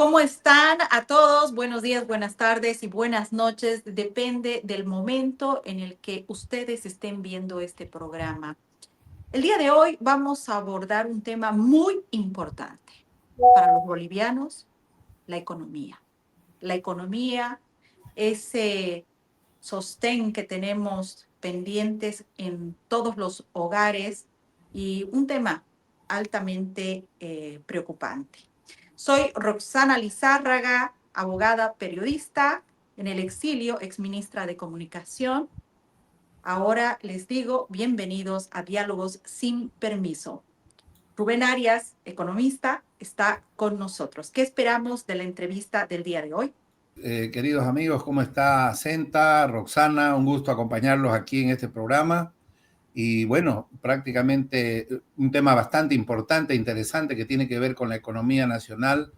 ¿Cómo están a todos? Buenos días, buenas tardes y buenas noches. Depende del momento en el que ustedes estén viendo este programa. El día de hoy vamos a abordar un tema muy importante para los bolivianos, la economía. La economía, ese sostén que tenemos pendientes en todos los hogares y un tema altamente preocupante. Soy Roxana Lizárraga, abogada periodista en el exilio, exministra de Comunicación. Ahora les digo bienvenidos a Diálogos sin Permiso. Rubén Arias, economista, está con nosotros. ¿Qué esperamos de la entrevista del día de hoy? Queridos amigos, ¿cómo está Senta, Roxana? Un gusto acompañarlos aquí en este programa. Y bueno, prácticamente un tema bastante importante, interesante, que tiene que ver con la economía nacional.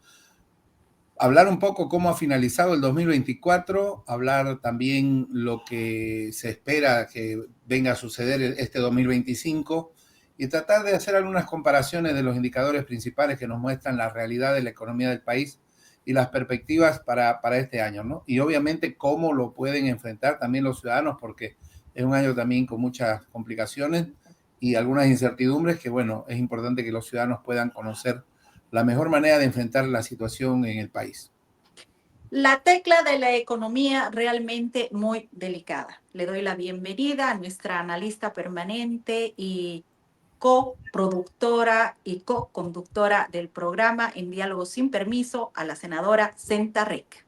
Hablar un poco cómo ha finalizado el 2024, hablar también lo que se espera que venga a suceder este 2025 y tratar de hacer algunas comparaciones de los indicadores principales que nos muestran la realidad de la economía del país y las perspectivas para este año, ¿no? Y obviamente cómo lo pueden enfrentar también los ciudadanos, porque es un año también con muchas complicaciones y algunas incertidumbres que, bueno, es importante que los ciudadanos puedan conocer la mejor manera de enfrentar la situación en el país. La tecla de la economía realmente muy delicada. Le doy la bienvenida a nuestra analista permanente y coproductora y co-conductora del programa En Diálogo Sin Permiso, a la senadora Senta Rek.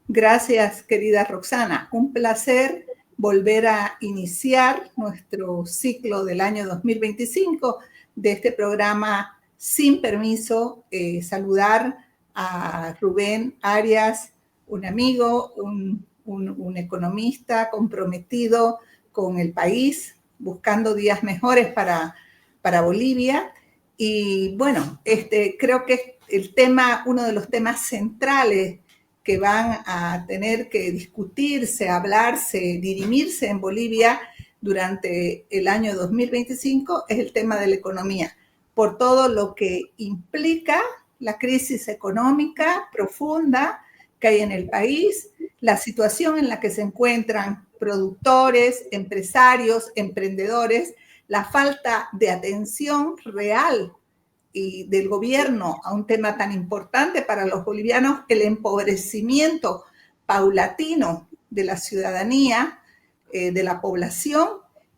Gracias, querida Roxana. Un placer volver a iniciar nuestro ciclo del año 2025 de este programa Sin Permiso. Saludar a Rubén Arias, un amigo, un economista comprometido con el país, buscando días mejores para Bolivia. Y bueno, creo que el tema, uno de los temas centrales que van a tener que discutirse, hablarse, dirimirse en Bolivia durante el año 2025 es el tema de la economía, por todo lo que implica la crisis económica profunda que hay en el país, la situación en la que se encuentran productores, empresarios, emprendedores, la falta de atención real y del gobierno a un tema tan importante para los bolivianos, el empobrecimiento paulatino de la ciudadanía, de la población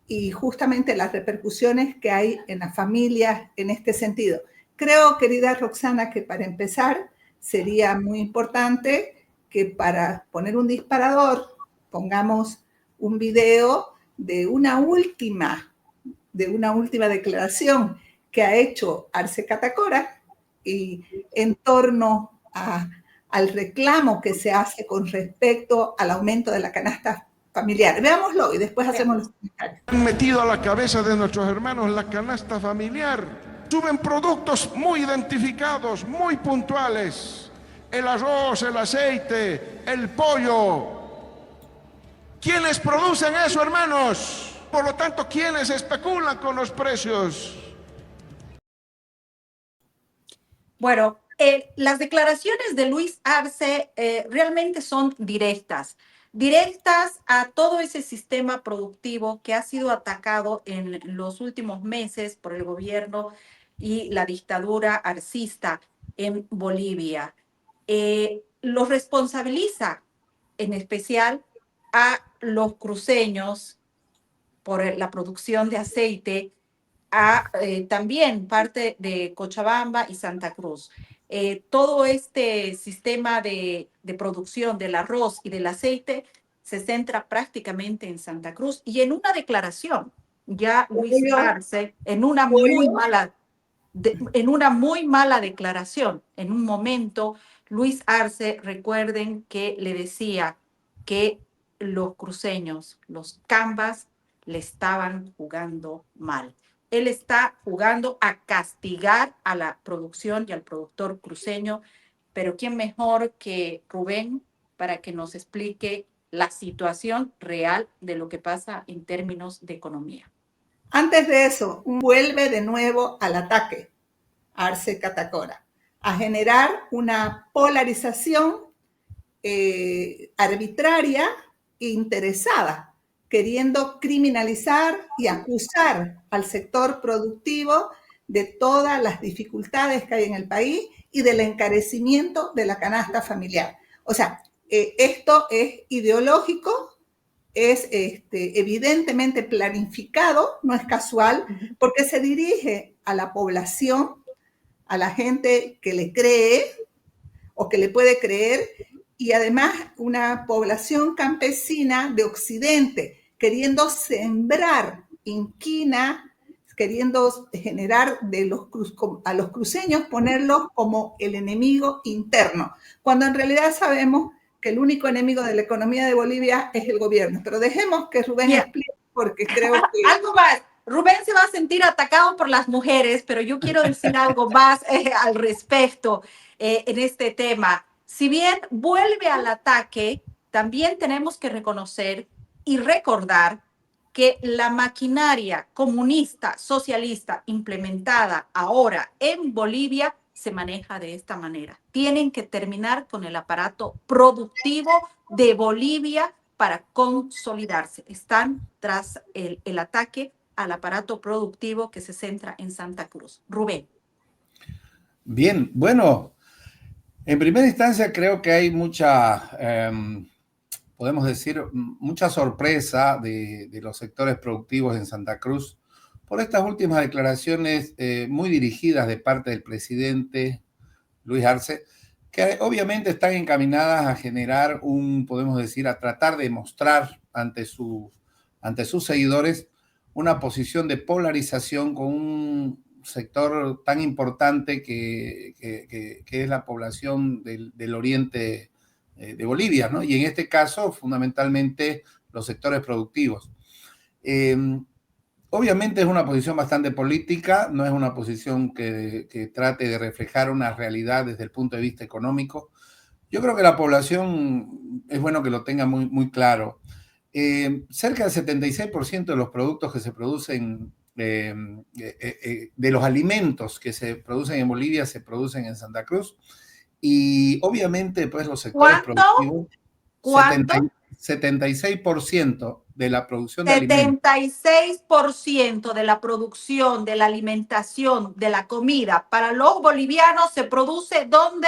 y justamente las repercusiones que hay en las familias en este sentido. Creo, querida Roxana, que para empezar sería muy importante que para poner un disparador pongamos un video de una última declaración que ha hecho Arce Catacora y en torno al reclamo que se hace con respecto al aumento de la canasta familiar. Veámoslo y después hacemos los comentarios. Han metido a la cabeza de nuestros hermanos la canasta familiar. Suben productos muy identificados, muy puntuales. El arroz, el aceite, el pollo. ¿Quiénes producen eso, hermanos? Por lo tanto, ¿quiénes especulan con los precios? Bueno, las declaraciones de Luis Arce realmente son directas a todo ese sistema productivo que ha sido atacado en los últimos meses por el gobierno y la dictadura arcista en Bolivia. Los responsabiliza en especial a los cruceños por la producción de aceite, a también parte de Cochabamba y Santa Cruz. Todo este sistema de producción del arroz y del aceite se centra prácticamente en Santa Cruz y en una declaración, ya Luis Arce, en una muy mala declaración, en un momento, Luis Arce, recuerden que le decía que los cruceños, los cambas, le estaban jugando mal. Él está jugando a castigar a la producción y al productor cruceño, pero ¿quién mejor que Rubén para que nos explique la situación real de lo que pasa en términos de economía? Antes de eso, vuelve de nuevo al ataque Arce Catacora. a generar una polarización arbitraria e interesada, queriendo criminalizar y acusar al sector productivo de todas las dificultades que hay en el país y del encarecimiento de la canasta familiar. O sea, esto es ideológico, es evidentemente planificado, no es casual, porque se dirige a la población, a la gente que le cree o que le puede creer, y además una población campesina de Occidente, queriendo sembrar inquina, queriendo generar a los cruceños, ponerlos como el enemigo interno, cuando en realidad sabemos que el único enemigo de la economía de Bolivia es el gobierno. Pero dejemos que Rubén explique, porque creo que... Algo más. Rubén se va a sentir atacado por las mujeres, pero yo quiero decir algo más al respecto en este tema. Si bien vuelve al ataque, también tenemos que reconocer y recordar que la maquinaria comunista, socialista, implementada ahora en Bolivia, se maneja de esta manera. Tienen que terminar con el aparato productivo de Bolivia para consolidarse. Están tras el ataque al aparato productivo que se centra en Santa Cruz. Rubén. Bien, bueno, en primera instancia creo que hay mucha, podemos decir, mucha sorpresa de los sectores productivos en Santa Cruz por estas últimas declaraciones muy dirigidas de parte del presidente Luis Arce, que obviamente están encaminadas a generar podemos decir, a tratar de mostrar ante sus seguidores una posición de polarización con un sector tan importante que es la población del oriente de Bolivia, ¿no? Y en este caso, fundamentalmente, los sectores productivos. Obviamente es una posición bastante política, no es una posición que trate de reflejar una realidad desde el punto de vista económico. Yo creo que la población es bueno que lo tenga muy, muy claro. Cerca del 76% de los productos que se producen, de los alimentos que se producen en Bolivia, se producen en Santa Cruz. Y obviamente, pues los sectores productivos, 76% de la producción de alimentos. 76% de la producción, de la alimentación, de la comida para los bolivianos se produce ¿dónde?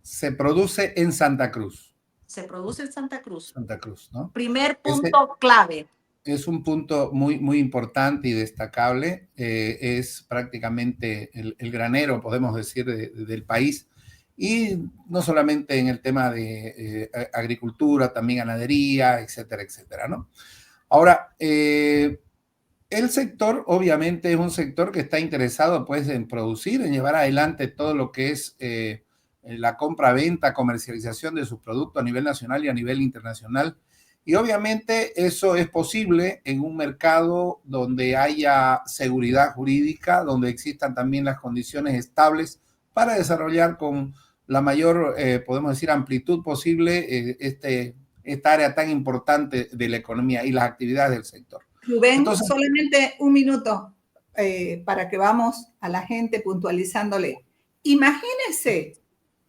Se produce en Santa Cruz. Se produce en Santa Cruz. Santa Cruz, ¿no? Primer punto clave. Es un punto muy, muy importante y destacable. Es prácticamente el granero, podemos decir, del país. Y no solamente en el tema de agricultura, también ganadería, etcétera, etcétera, ¿no? Ahora, el sector obviamente es un sector que está interesado pues en producir, en llevar adelante todo lo que es la compra, venta, comercialización de sus productos a nivel nacional y a nivel internacional. Y obviamente eso es posible en un mercado donde haya seguridad jurídica, donde existan también las condiciones estables para desarrollar con la mayor, podemos decir, amplitud posible esta área tan importante de la economía y las actividades del sector. Rubén, entonces, solamente un minuto para que vamos a la gente puntualizándole. Imagínense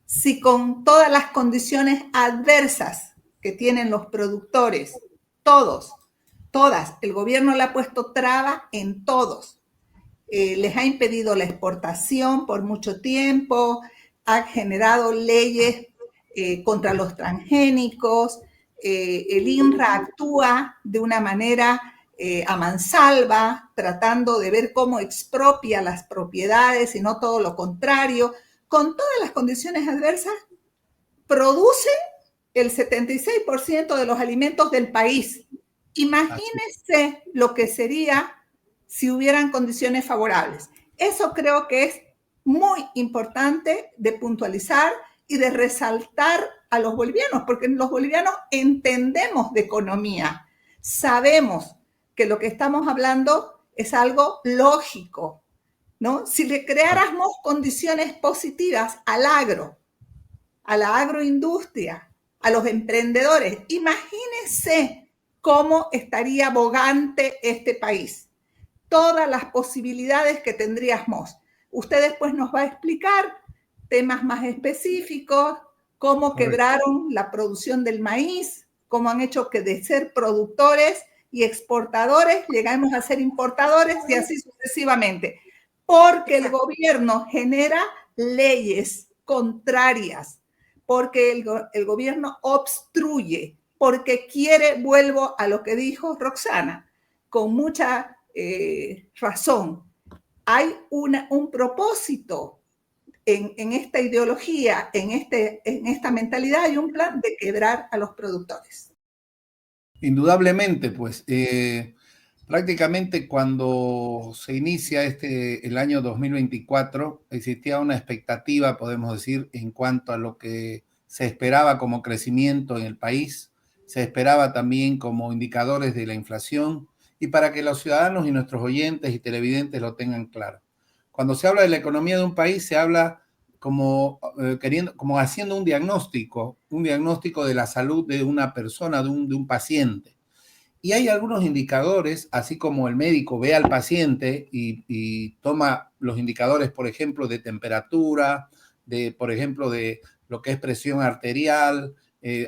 si con todas las condiciones adversas que tienen los productores, todas, el gobierno le ha puesto traba en todos. Les ha impedido la exportación por mucho tiempo, ha generado leyes contra los transgénicos, el INRA actúa de una manera a mansalva, tratando de ver cómo expropia las propiedades y no todo lo contrario. Con todas las condiciones adversas, produce el 76% de los alimentos del país. Imagínense lo que sería si hubieran condiciones favorables. Eso creo que es muy importante de puntualizar y de resaltar a los bolivianos, porque los bolivianos entendemos de economía, sabemos que lo que estamos hablando es algo lógico, ¿no? Si le creáramos condiciones positivas al agro, a la agroindustria, a los emprendedores, imagínense cómo estaría bogante este país. Todas las posibilidades que tendríamos. Usted después nos va a explicar temas más específicos, cómo quebraron la producción del maíz, cómo han hecho que de ser productores y exportadores llegamos a ser importadores y así sucesivamente. Porque el gobierno genera leyes contrarias, porque el gobierno obstruye, porque quiere, vuelvo a lo que dijo Roxana, con mucha razón. Hay un propósito en esta ideología, en esta mentalidad, hay un plan de quebrar a los productores. Indudablemente, pues, prácticamente cuando se inicia el año 2024, existía una expectativa, podemos decir, en cuanto a lo que se esperaba como crecimiento en el país, se esperaba también como indicadores de la inflación, y para que los ciudadanos y nuestros oyentes y televidentes lo tengan claro. Cuando se habla de la economía de un país, se habla como haciendo un diagnóstico de la salud de una persona, de un paciente. Y hay algunos indicadores, así como el médico ve al paciente y toma los indicadores, por ejemplo, de temperatura, por ejemplo, de lo que es presión arterial,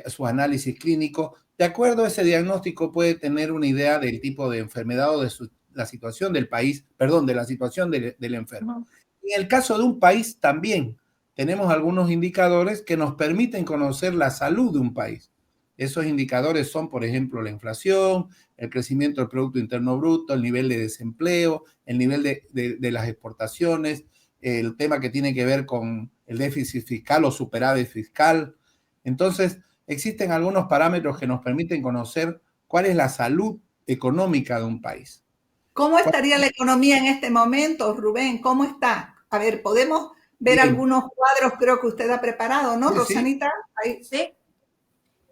su análisis clínico. De acuerdo a ese diagnóstico puede tener una idea del tipo de enfermedad o de la situación del país, perdón, de la situación del enfermo. En el caso de un país también tenemos algunos indicadores que nos permiten conocer la salud de un país. Esos indicadores son, por ejemplo, la inflación, el crecimiento del Producto Interno Bruto, el nivel de desempleo, el nivel de las exportaciones, el tema que tiene que ver con el déficit fiscal o superávit fiscal. Entonces, existen algunos parámetros que nos permiten conocer cuál es la salud económica de un país. ¿Cómo estaría la economía en este momento, Rubén? ¿Cómo está? A ver, podemos ver algunos cuadros, creo que usted ha preparado, ¿no, sí, Rosanita? Ahí. Sí.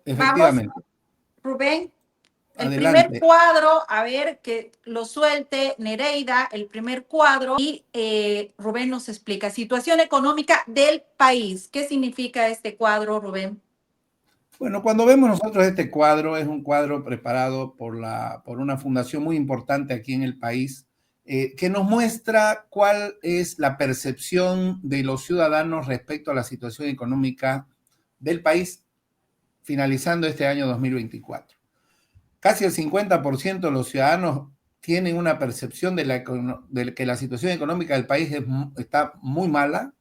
Efectivamente. Vamos, Rubén, el Adelante. primer cuadro, a ver, que lo suelte Nereida, el primer cuadro, y Rubén nos explica situación económica del país. ¿Qué significa este cuadro, Rubén? Bueno, cuando vemos nosotros este cuadro, es un cuadro preparado por una fundación muy importante aquí en el país, que nos muestra cuál es la percepción de los ciudadanos respecto a la situación económica del país finalizando este año 2024. Casi el 50% de los ciudadanos tienen una percepción de que la situación económica del país está muy mala.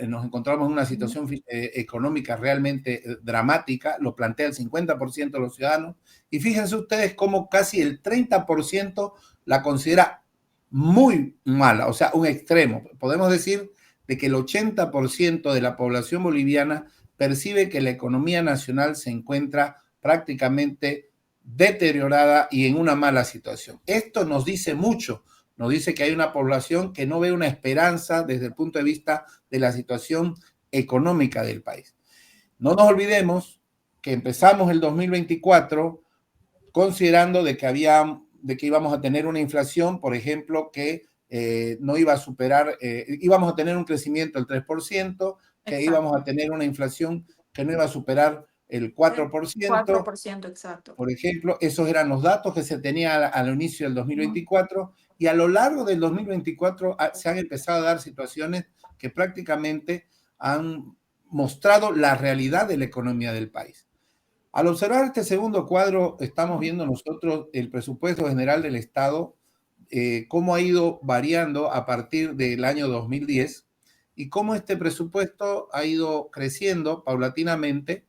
Nos encontramos en una situación económica realmente dramática, lo plantea el 50% de los ciudadanos, y fíjense ustedes cómo casi el 30% la considera muy mala, o sea, un extremo. Podemos decir de que el 80% de la población boliviana percibe que la economía nacional se encuentra prácticamente deteriorada y en una mala situación. Esto nos dice mucho. Nos dice que hay una población que no ve una esperanza desde el punto de vista de la situación económica del país. No nos olvidemos que empezamos el 2024 considerando de que íbamos a tener una inflación, por ejemplo, que no iba a superar, íbamos a tener un crecimiento del 3%, que exacto, íbamos a tener una inflación que no iba a superar el 4%. 4%, exacto. Por ejemplo, esos eran los datos que se tenían al inicio del 2024, y a lo largo del 2024 se han empezado a dar situaciones que prácticamente han mostrado la realidad de la economía del país. Al observar este segundo cuadro, estamos viendo nosotros el presupuesto general del Estado, cómo ha ido variando a partir del año 2010 y cómo este presupuesto ha ido creciendo paulatinamente,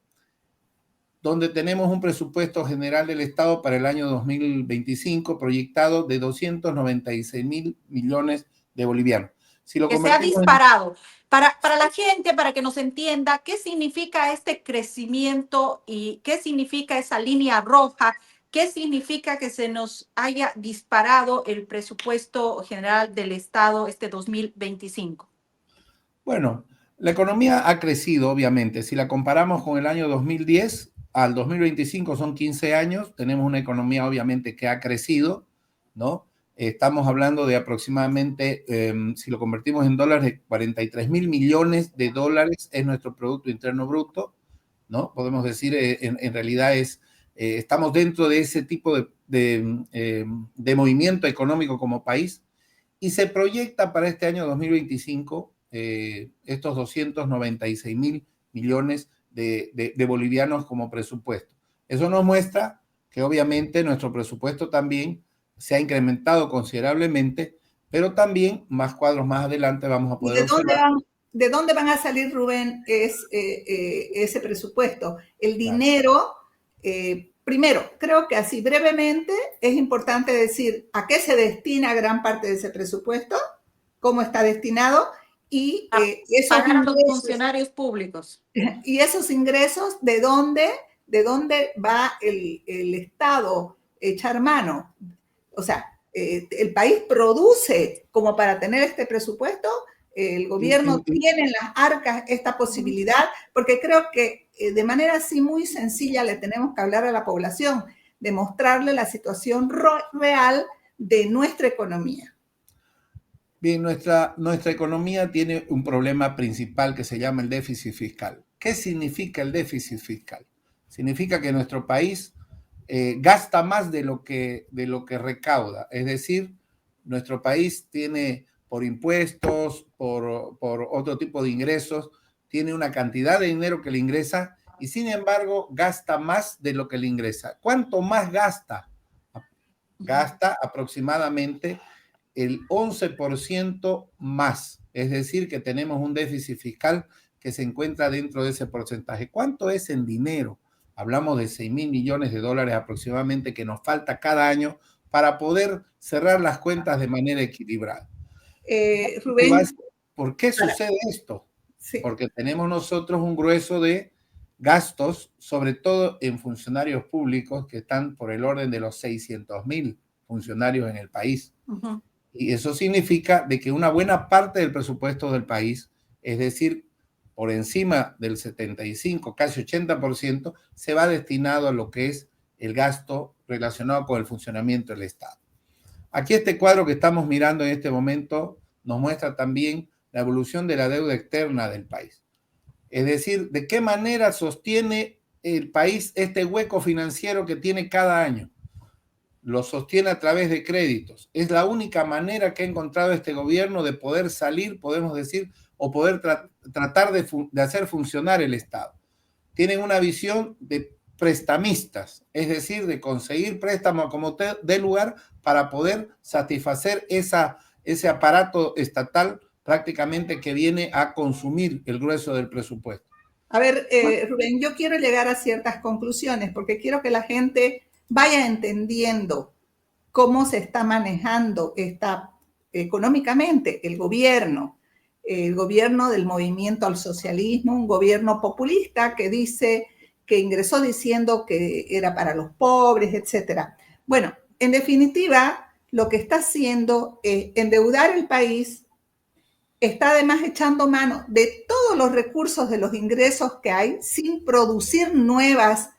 donde tenemos un presupuesto general del Estado para el año 2025 proyectado de 296.000 millones de bolivianos. Si lo que se ha disparado. Para la gente, para que nos entienda, ¿qué significa este crecimiento y qué significa esa línea roja? ¿Qué significa que se nos haya disparado el presupuesto general del Estado este 2025? Bueno, la economía ha crecido, obviamente. Si la comparamos con el año 2010 al 2025 son 15 años, tenemos una economía obviamente que ha crecido, ¿no? Estamos hablando de aproximadamente, si lo convertimos en dólares, de 43.000 millones de dólares es nuestro Producto Interno Bruto, ¿no? Podemos decir, en realidad estamos dentro de ese tipo de movimiento económico como país, y se proyecta para este año 2025 estos 296.000 millones de bolivianos como presupuesto. Eso nos muestra que obviamente nuestro presupuesto también se ha incrementado considerablemente, pero también más cuadros más adelante vamos a poder observar. ¿De dónde van a salir, Rubén, ese presupuesto? El dinero, primero, creo que así brevemente es importante decir a qué se destina gran parte de ese presupuesto, cómo está destinado y pagar a los funcionarios públicos. Y esos ingresos, ¿de dónde va el Estado a echar mano? O sea, el país produce como para tener este presupuesto. El gobierno tiene en las arcas esta posibilidad, porque creo que de manera así muy sencilla le tenemos que hablar a la población, de mostrarle la situación real de nuestra economía. Bien, nuestra economía tiene un problema principal que se llama el déficit fiscal. ¿Qué significa el déficit fiscal? Significa que nuestro país gasta más de lo que recauda. Es decir, nuestro país tiene por impuestos, por otro tipo de ingresos, tiene una cantidad de dinero que le ingresa y sin embargo gasta más de lo que le ingresa. ¿Cuánto más gasta? Gasta aproximadamente el 11% más. Es decir, que tenemos un déficit fiscal que se encuentra dentro de ese porcentaje. ¿Cuánto es en dinero? Hablamos de 6.000 millones de dólares aproximadamente que nos falta cada año para poder cerrar las cuentas de manera equilibrada. Rubén, ¿por qué sucede esto? Sí. Porque tenemos nosotros un grueso de gastos, sobre todo en funcionarios públicos que están por el orden de los 600.000 funcionarios en el país. Uh-huh. Y eso significa de que una buena parte del presupuesto del país, es decir, por encima del 75, casi 80%, se va destinado a lo que es el gasto relacionado con el funcionamiento del Estado. Aquí este cuadro que estamos mirando en este momento nos muestra también la evolución de la deuda externa del país. Es decir, de qué manera sostiene el país este hueco financiero que tiene cada año. Lo sostiene a través de créditos. Es la única manera que ha encontrado este gobierno de poder salir, podemos decir, o poder tratar de hacer funcionar el Estado. Tienen una visión de prestamistas, es decir, de conseguir préstamos como de lugar para poder satisfacer ese aparato estatal prácticamente que viene a consumir el grueso del presupuesto. A ver, Rubén, yo quiero llegar a ciertas conclusiones porque quiero que la gente vaya entendiendo cómo se está manejando económicamente el gobierno del movimiento al socialismo, un gobierno populista que dice que ingresó diciendo que era para los pobres, etcétera. Bueno, en definitiva, lo que está haciendo es endeudar el país, está además echando mano de todos los recursos de los ingresos que hay sin producir nuevas,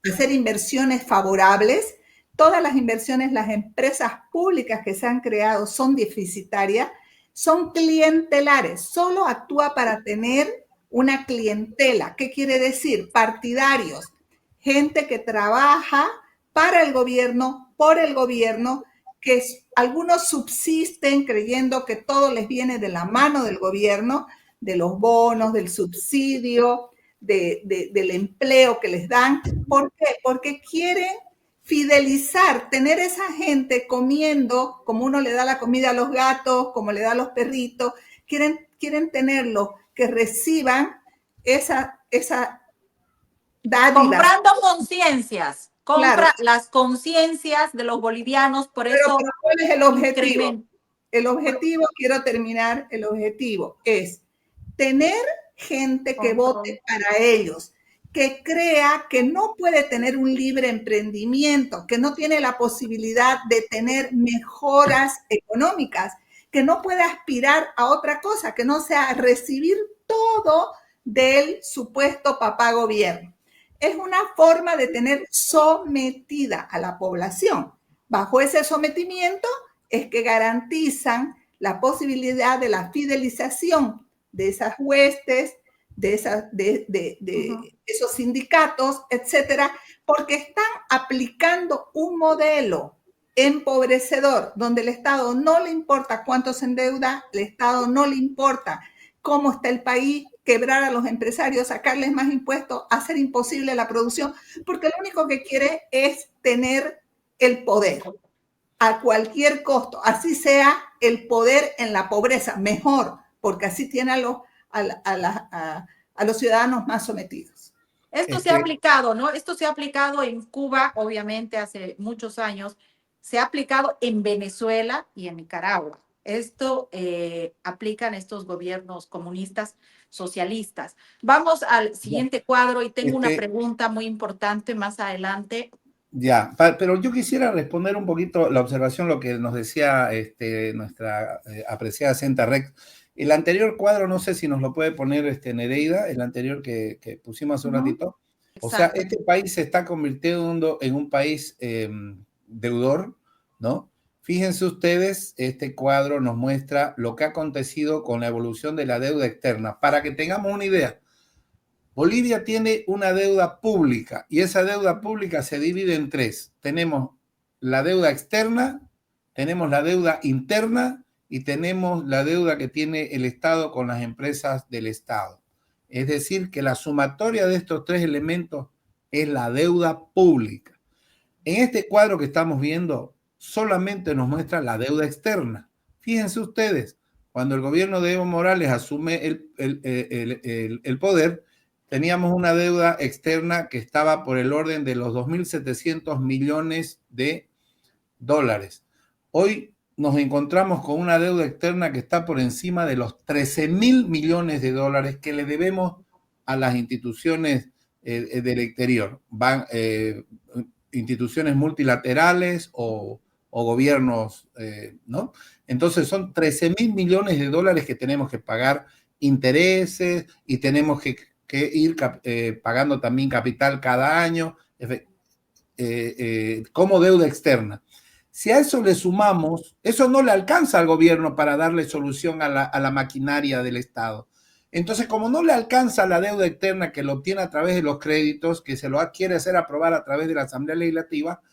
hacer inversiones favorables. Todas las inversiones, las empresas públicas que se han creado son deficitarias, son clientelares, solo actúa para tener una clientela. ¿Qué quiere decir? Partidarios, gente que trabaja para el gobierno, por el gobierno, que algunos subsisten creyendo que todo les viene de la mano del gobierno, de los bonos, del subsidio, del empleo que les dan. ¿Por qué? Porque quieren fidelizar, tener esa gente comiendo, como uno le da la comida a los gatos, como le da a los perritos, quieren tenerlo, que reciban esa dádiva. Comprando conciencias. Compra claro. Las conciencias de los bolivianos, por eso. Pero ¿cuál es el objetivo? El objetivo, quiero terminar, el objetivo es tener gente que vote para ellos, que crea que no puede tener un libre emprendimiento, que no tiene la posibilidad de tener mejoras económicas, que no puede aspirar a otra cosa, que no sea recibir todo del supuesto papá gobierno. Es una forma de tener sometida a la población. Bajo ese sometimiento es que garantizan la posibilidad de la fidelización de esas huestes, de esos sindicatos, etcétera, porque están aplicando un modelo empobrecedor, donde el Estado no le importa cuánto se endeuda, el Estado no le importa cómo está el país, quebrar a los empresarios, sacarles más impuestos, hacer imposible la producción, porque lo único que quiere es tener el poder a cualquier costo, así sea el poder en la pobreza, mejor, porque así tiene a los ciudadanos más sometidos. Esto se ha aplicado, ¿no? Esto se ha aplicado en Cuba, obviamente, hace muchos años. Se ha aplicado en Venezuela y en Nicaragua. Esto aplican estos gobiernos comunistas, socialistas. Vamos al siguiente cuadro y tengo una pregunta muy importante más adelante. Ya, pero yo quisiera responder un poquito la observación, lo que nos decía nuestra apreciada Senta Rex. El anterior cuadro, no sé si nos lo puede poner Nereida, el anterior que pusimos hace un ratito. O sea, este país se está convirtiendo en un país deudor, ¿no? Fíjense ustedes, este cuadro nos muestra lo que ha acontecido con la evolución de la deuda externa. Para que tengamos una idea, Bolivia tiene una deuda pública y esa deuda pública se divide en tres. Tenemos la deuda externa, tenemos la deuda interna y tenemos la deuda que tiene el Estado con las empresas del Estado. Es decir, que la sumatoria de estos tres elementos es la deuda pública. En este cuadro que estamos viendo, solamente nos muestra la deuda externa. Fíjense ustedes, cuando el gobierno de Evo Morales asume el poder, teníamos una deuda externa que estaba por el orden de los 2.700 millones de dólares. Hoy nos encontramos con una deuda externa que está por encima de los 13.000 millones de dólares que le debemos a las instituciones del exterior, instituciones multilaterales o gobiernos, ¿no? Entonces son 13.000 millones de dólares que tenemos que pagar intereses y tenemos que ir pagando también capital cada año como deuda externa. Si a eso le sumamos, eso no le alcanza al gobierno para darle solución a la maquinaria del Estado. Entonces, como no le alcanza la deuda externa que lo obtiene a través de los créditos, que se lo quiere hacer aprobar a través de la Asamblea Legislativa,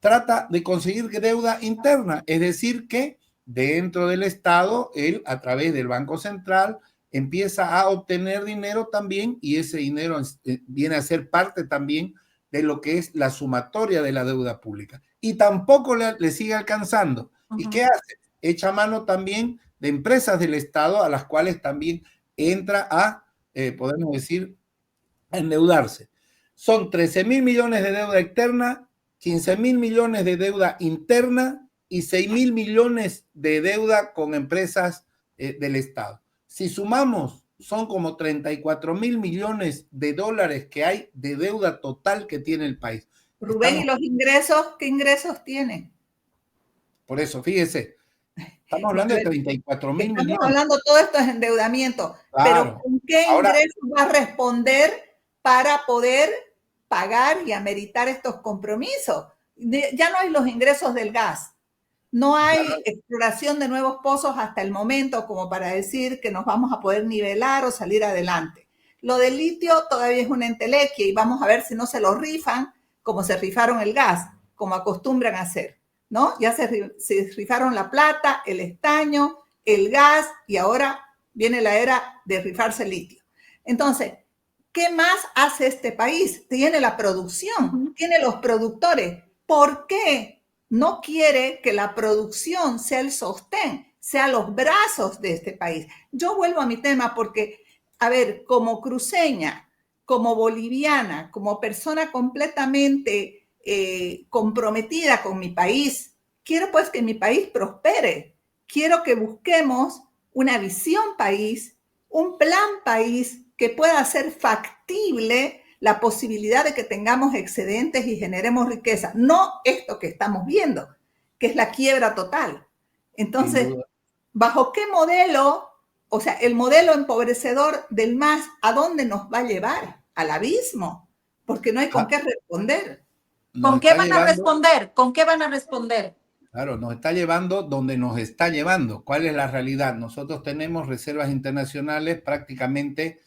trata de conseguir deuda interna, es decir, que dentro del Estado, él a través del Banco Central empieza a obtener dinero también y ese dinero viene a ser parte también de lo que es la sumatoria de la deuda pública. Y tampoco le sigue alcanzando. ¿Y qué hace? Echa mano también de empresas del Estado a las cuales también entra a, podemos decir, a endeudarse. Son 13.000 millones de deuda externa, 15.000 millones de deuda interna y 6.000 millones de deuda con empresas del Estado. Si sumamos, son como 34.000 millones de dólares que hay de deuda total que tiene el país. Rubén, ¿y los ingresos? ¿Qué ingresos tiene? Por eso, fíjese, estamos hablando de 34.000 millones. Estamos hablando, todo esto es endeudamiento, claro, pero ¿con qué ingresos va a responder para poder pagar y ameritar estos compromisos? Ya no hay los ingresos del gas. No hay exploración de nuevos pozos hasta el momento como para decir que nos vamos a poder nivelar o salir adelante. Lo del litio todavía es una entelequia y vamos a ver si no se lo rifan como se rifaron el gas, como acostumbran a hacer, ¿no? Ya se rifaron la plata, el estaño, el gas y ahora viene la era de rifarse el litio. Entonces, ¿qué más hace este país? Tiene la producción, tiene los productores. ¿Por qué no quiere que la producción sea el sostén, sea los brazos de este país? Yo vuelvo a mi tema porque, a ver, como cruceña, como boliviana, como persona completamente comprometida con mi país, quiero pues que mi país prospere. Quiero que busquemos una visión país, un plan país que pueda hacer factible la posibilidad de que tengamos excedentes y generemos riqueza. No esto que estamos viendo, que es la quiebra total. Entonces, ¿bajo qué modelo? O sea, el modelo empobrecedor del MAS, ¿a dónde nos va a llevar? Al abismo, porque no hay con qué responder. ¿Con qué van a responder? ¿Con qué van a responder? Claro, nos está llevando donde nos está llevando. ¿Cuál es la realidad? Nosotros tenemos reservas internacionales prácticamente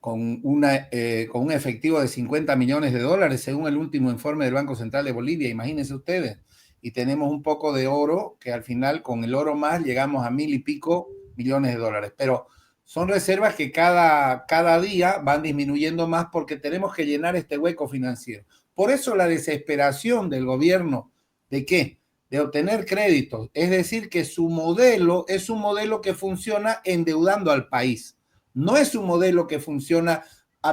con un efectivo de 50 millones de dólares, según el último informe del Banco Central de Bolivia, imagínense ustedes. Y tenemos un poco de oro, que al final con el oro más llegamos a 1.000 y pico millones de dólares. Pero son reservas que cada día van disminuyendo más porque tenemos que llenar este hueco financiero. Por eso la desesperación del gobierno, ¿de qué? De obtener créditos. Es decir, que su modelo es un modelo que funciona endeudando al país. No es un modelo que funciona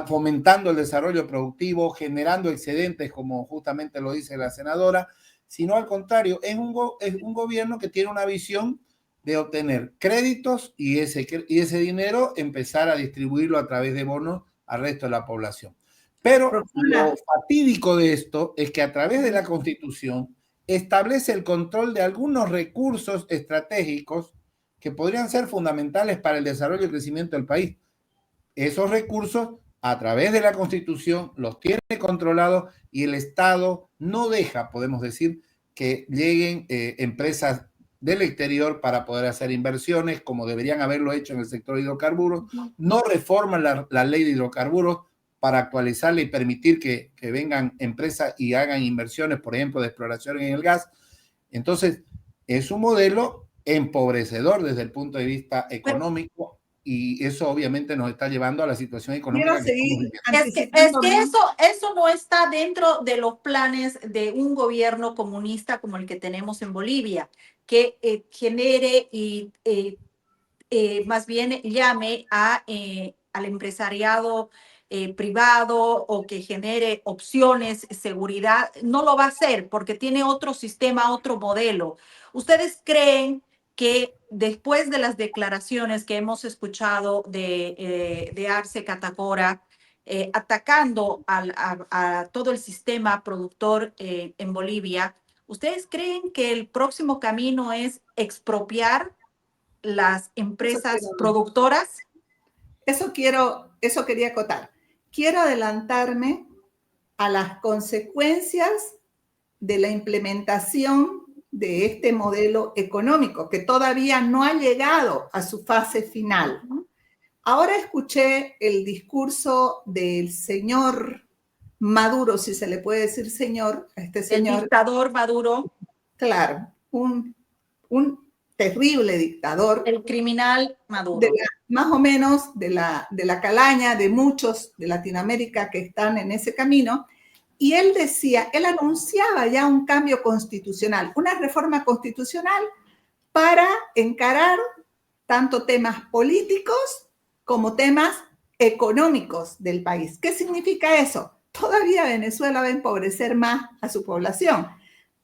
fomentando el desarrollo productivo, generando excedentes, como justamente lo dice la senadora, sino al contrario, es un gobierno que tiene una visión de obtener créditos y ese dinero empezar a distribuirlo a través de bonos al resto de la población. Pero Roxana, lo fatídico de esto es que a través de la Constitución establece el control de algunos recursos estratégicos que podrían ser fundamentales para el desarrollo y crecimiento del país. Esos recursos, a través de la Constitución, los tiene controlados y el Estado no deja, podemos decir, que lleguen empresas del exterior para poder hacer inversiones, como deberían haberlo hecho en el sector de hidrocarburos. No reforman la ley de hidrocarburos para actualizarla y permitir que vengan empresas y hagan inversiones, por ejemplo, de exploración en el gas. Entonces, es un modelo empobrecedor desde el punto de vista económico y eso obviamente nos está llevando a la situación económica quiero que estamos seguir viviendo. Es que anticipándome. eso no está dentro de los planes de un gobierno comunista como el que tenemos en Bolivia, que genere y más bien llame al empresariado privado o que genere opciones, seguridad. No lo va a hacer porque tiene otro sistema, otro modelo. ¿Ustedes creen que después de las declaraciones que hemos escuchado de Arce Catacora, atacando a todo el sistema productor en Bolivia, ¿ustedes creen que el próximo camino es expropiar las empresas productoras? Eso quería acotar. Quiero adelantarme a las consecuencias de la implementación de este modelo económico, que todavía no ha llegado a su fase final. Ahora escuché el discurso del señor Maduro, si se le puede decir señor, a este señor. El dictador Maduro. Claro, un terrible dictador. El criminal Maduro. Más o menos de la calaña de muchos de Latinoamérica que están en ese camino. Y él decía, él anunciaba ya un cambio constitucional, una reforma constitucional para encarar tanto temas políticos como temas económicos del país. ¿Qué significa eso? Todavía Venezuela va a empobrecer más a su población.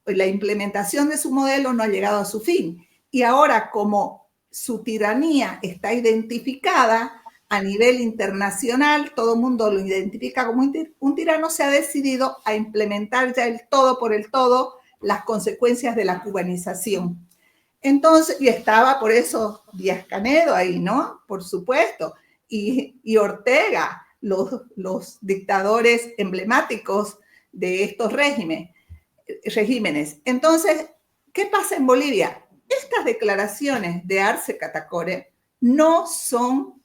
La implementación de su modelo no ha llegado a su fin. Y ahora, como su tiranía está identificada a nivel internacional, todo el mundo lo identifica como un tirano, se ha decidido a implementar ya el todo por el todo las consecuencias de la cubanización. Entonces, y estaba por eso Díaz-Canedo ahí, ¿no? Por supuesto. Y Ortega, los dictadores emblemáticos de estos regímenes. Entonces, ¿qué pasa en Bolivia? Estas declaraciones de Arce Catacora no son,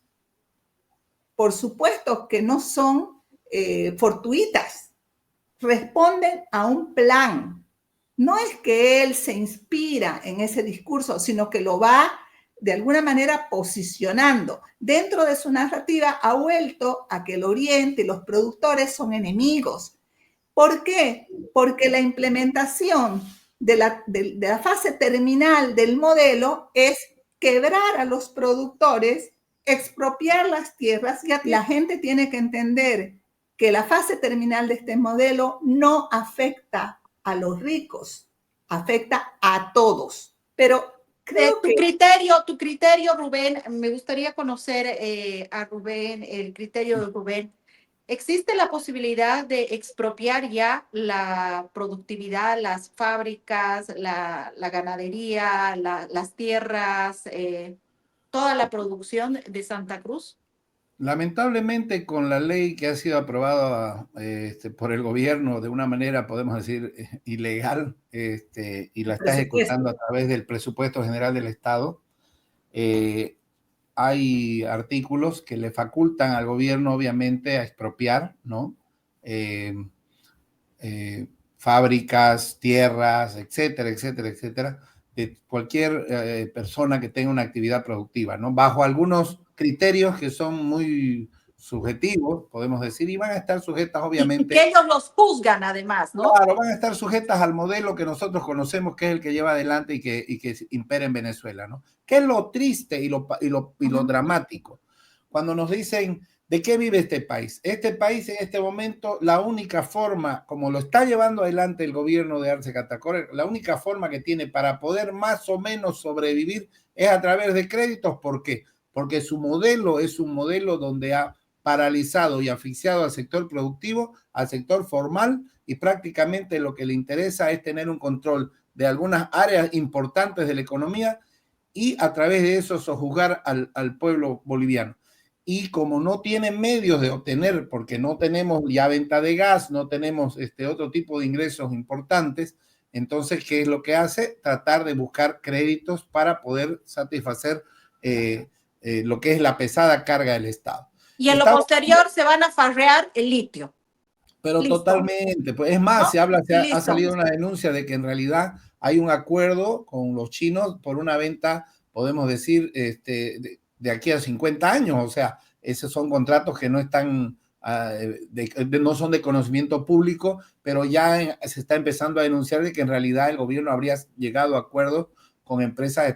por supuesto que no son fortuitas, responden a un plan. No es que él se inspira en ese discurso, sino que lo va de alguna manera posicionando. Dentro de su narrativa ha vuelto a que el Oriente y los productores son enemigos. ¿Por qué? Porque la implementación de la fase terminal del modelo es quebrar a los productores, expropiar las tierras, y la gente tiene que entender que la fase terminal de este modelo no afecta a los ricos, afecta a todos. Pero creo tu criterio, Rubén, me gustaría conocer a Rubén, el criterio de Rubén. ¿Existe la posibilidad de expropiar ya la productividad, las fábricas, la ganadería, las tierras, toda la producción de Santa Cruz? Lamentablemente, con la ley que ha sido aprobada por el gobierno de una manera, podemos decir, ilegal, y la está ejecutando a través del presupuesto general del Estado, hay artículos que le facultan al gobierno, obviamente, a expropiar, ¿no? Fábricas, tierras, etcétera, etcétera, etcétera, de cualquier persona que tenga una actividad productiva, ¿no? Bajo algunos criterios que son muy subjetivos, podemos decir, y van a estar sujetas, obviamente. Y que ellos los juzgan, además, ¿no? Claro, van a estar sujetas al modelo que nosotros conocemos, que es el que lleva adelante y que impera en Venezuela, ¿no? ¿Qué es lo triste y lo dramático? Cuando nos dicen, ¿de qué vive este país? Este país en este momento, la única forma, como lo está llevando adelante el gobierno de Arce Catacora, la única forma que tiene para poder más o menos sobrevivir es a través de créditos. ¿Por qué? Porque su modelo es un modelo donde ha paralizado y asfixiado al sector productivo, al sector formal, y prácticamente lo que le interesa es tener un control de algunas áreas importantes de la economía y a través de eso sojuzgar al pueblo boliviano. Y como no tienen medios de obtener, porque no tenemos ya venta de gas, no tenemos otro tipo de ingresos importantes, entonces, ¿qué es lo que hace? Tratar de buscar créditos para poder satisfacer lo que es la pesada carga del Estado. Y en lo posterior se van a farrear el litio. Pero listo. Totalmente, pues es más, ¿No? ha salido una denuncia de que en realidad hay un acuerdo con los chinos por una venta, podemos decir, de aquí a 50 años, o sea, esos son contratos que no están, no son de conocimiento público, pero ya se está empezando a denunciar de que en realidad el gobierno habría llegado a acuerdos con empresas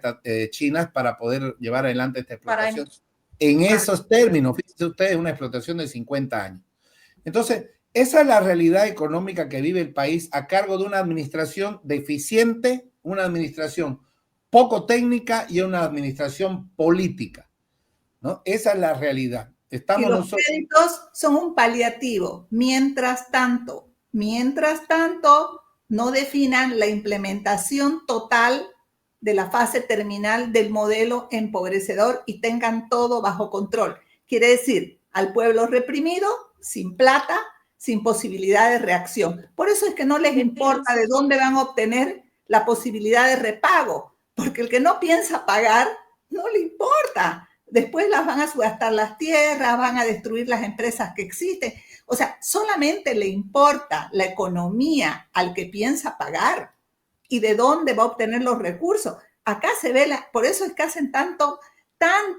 chinas para poder llevar adelante esta explotación. En esos términos, fíjense ustedes, una explotación de 50 años. Entonces, esa es la realidad económica que vive el país a cargo de una administración deficiente, una administración poco técnica y una administración política, ¿no? Esa es la realidad. Y los créditos son un paliativo. Mientras tanto, no definan la implementación total de la fase terminal del modelo empobrecedor y tengan todo bajo control. Quiere decir, al pueblo reprimido, sin plata, sin posibilidad de reacción. Por eso es que no les importa de dónde van a obtener la posibilidad de repago, porque el que no piensa pagar, no le importa. Después las van a subastar las tierras, van a destruir las empresas que existen. O sea, solamente le importa la economía al que piensa pagar y de dónde va a obtener los recursos. Acá se ve, por eso es que hacen tanto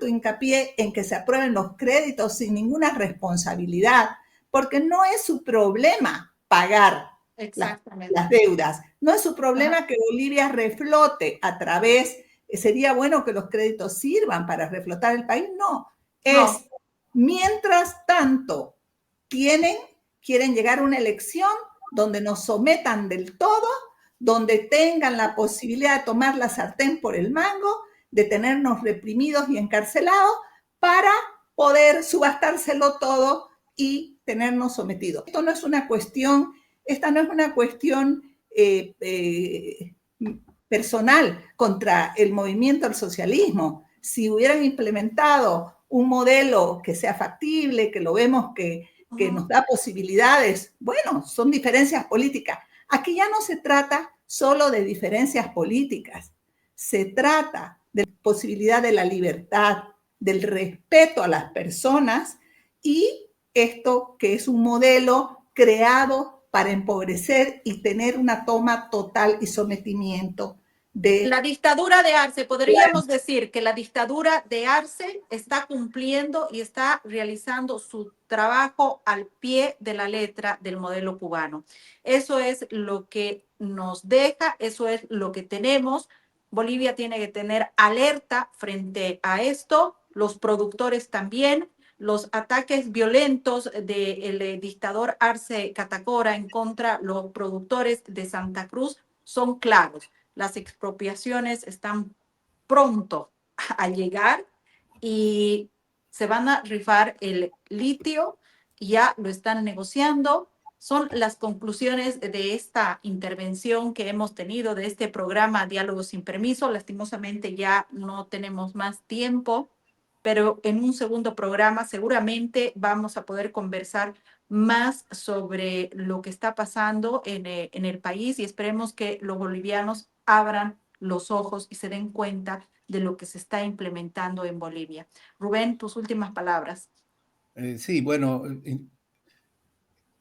hincapié en que se aprueben los créditos sin ninguna responsabilidad, porque no es su problema pagar las deudas, no es su problema que Bolivia reflote a través, sería bueno que los créditos sirvan para reflotar el país, no, mientras tanto quieren llegar a una elección donde nos sometan del todo, donde tengan la posibilidad de tomar la sartén por el mango, de tenernos reprimidos y encarcelados para poder subastárselo todo y tenernos sometidos. Esta no es una cuestión personal contra el movimiento al socialismo. Si hubieran implementado un modelo que sea factible, que lo vemos que nos da posibilidades, bueno, son diferencias políticas. Aquí ya no se trata solo de diferencias políticas, se trata de la posibilidad de la libertad, del respeto a las personas y esto que es un modelo creado para empobrecer y tener una toma total y sometimiento de... La dictadura de Arce, podríamos decir que la dictadura de Arce está cumpliendo y está realizando su trabajo al pie de la letra del modelo cubano. Eso es lo que nos deja, eso es lo que tenemos. Bolivia tiene que tener alerta frente a esto, los productores también. Los ataques violentos del dictador Arce Catacora en contra de los productores de Santa Cruz son claros. Las expropiaciones están pronto a llegar y se van a rifar el litio, ya lo están negociando. Son las conclusiones de esta intervención que hemos tenido, de este programa Diálogo sin Permiso. Lastimosamente ya no tenemos más tiempo, pero en un segundo programa seguramente vamos a poder conversar más sobre lo que está pasando en el país y esperemos que los bolivianos abran los ojos y se den cuenta de lo que se está implementando en Bolivia. Rubén, tus últimas palabras. Sí, bueno,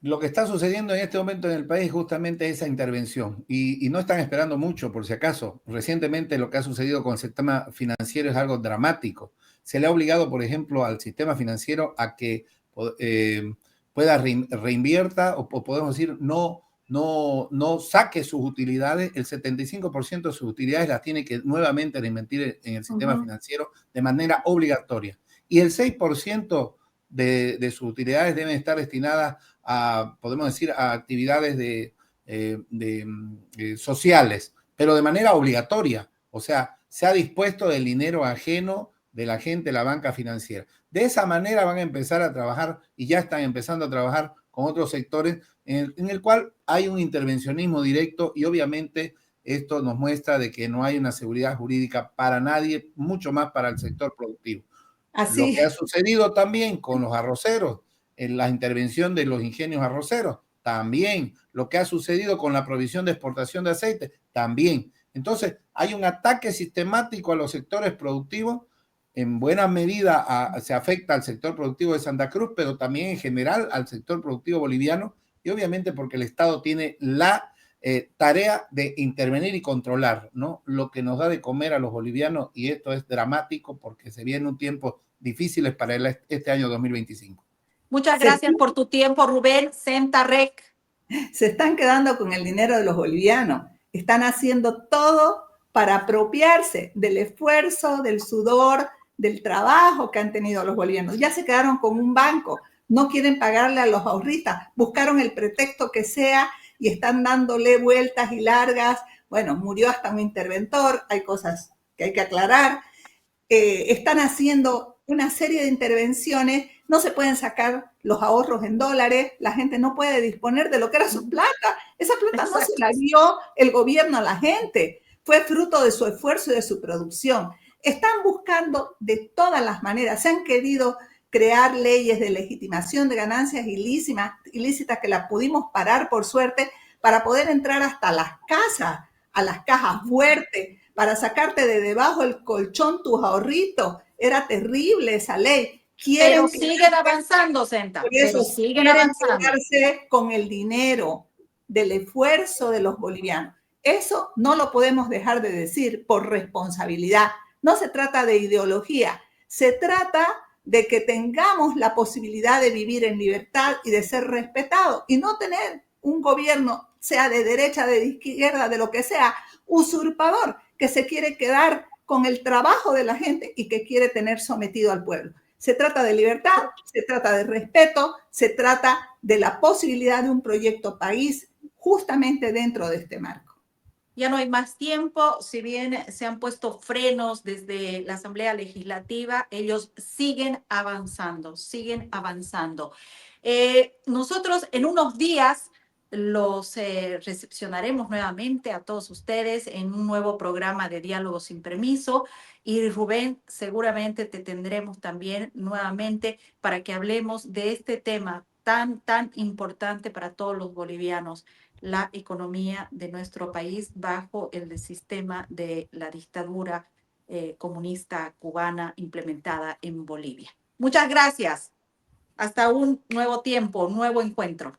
Lo que está sucediendo en este momento en el país es justamente esa intervención y no están esperando mucho, por si acaso. Recientemente lo que ha sucedido con el sistema financiero es algo dramático. Se le ha obligado, por ejemplo, al sistema financiero a que pueda reinvierta o podemos decir no saque sus utilidades. El 75% de sus utilidades las tiene que nuevamente reinvertir en el sistema financiero de manera obligatoria. Y el 6% de sus utilidades deben estar destinadas a, podemos decir, a actividades sociales, pero de manera obligatoria. O sea, se ha dispuesto del dinero ajeno de la gente, la banca financiera. De esa manera van a empezar a trabajar y ya están empezando a trabajar con otros sectores en el cual hay un intervencionismo directo y obviamente esto nos muestra de que no hay una seguridad jurídica para nadie, mucho más para el sector productivo. Lo que ha sucedido también con los arroceros, en la intervención de los ingenios arroceros, también. Lo que ha sucedido con la provisión de exportación de aceite, también. Entonces, hay un ataque sistemático a los sectores productivos. En buena medida se afecta al sector productivo de Santa Cruz, pero también en general al sector productivo boliviano, y obviamente porque el Estado tiene la tarea de intervenir y controlar, ¿no?, lo que nos da de comer a los bolivianos, y esto es dramático porque se viene un tiempo difíciles para este año 2025. Muchas gracias por tu tiempo, Rubén. Senta Rec. Se están quedando con el dinero de los bolivianos. Están haciendo todo para apropiarse del esfuerzo, del sudor, del trabajo que han tenido los bolivianos. Ya se quedaron con un banco, no quieren pagarle a los ahorristas, buscaron el pretexto que sea y están dándole vueltas y largas. Bueno, murió hasta un interventor, hay cosas que hay que aclarar. Están haciendo una serie de intervenciones, no se pueden sacar los ahorros en dólares, la gente no puede disponer de lo que era su plata. Esa plata no se la dio el gobierno a la gente, fue fruto de su esfuerzo y de su producción. Están buscando de todas las maneras, se han querido crear leyes de legitimación de ganancias ilícitas que las pudimos parar por suerte, para poder entrar hasta las casas, a las cajas fuertes, para sacarte de debajo del colchón tus ahorritos. Era terrible esa ley. Pero siguen avanzando, Senta. Por eso pero siguen avanzando. Quedarse con el dinero del esfuerzo de los bolivianos. Eso no lo podemos dejar de decir por responsabilidad. No se trata de ideología, se trata de que tengamos la posibilidad de vivir en libertad y de ser respetados y no tener un gobierno, sea de derecha, de izquierda, de lo que sea, usurpador, que se quiere quedar con el trabajo de la gente y que quiere tener sometido al pueblo. Se trata de libertad, se trata de respeto, se trata de la posibilidad de un proyecto país justamente dentro de este marco. Ya no hay más tiempo, si bien se han puesto frenos desde la Asamblea Legislativa, ellos siguen avanzando, siguen avanzando. Nosotros en unos días los recepcionaremos nuevamente a todos ustedes en un nuevo programa de Diálogo Sin Permiso, y Rubén, seguramente te tendremos también nuevamente para que hablemos de este tema tan importante para todos los bolivianos, la economía de nuestro país bajo el sistema de la dictadura comunista cubana implementada en Bolivia. Muchas gracias. Hasta un nuevo tiempo, un nuevo encuentro.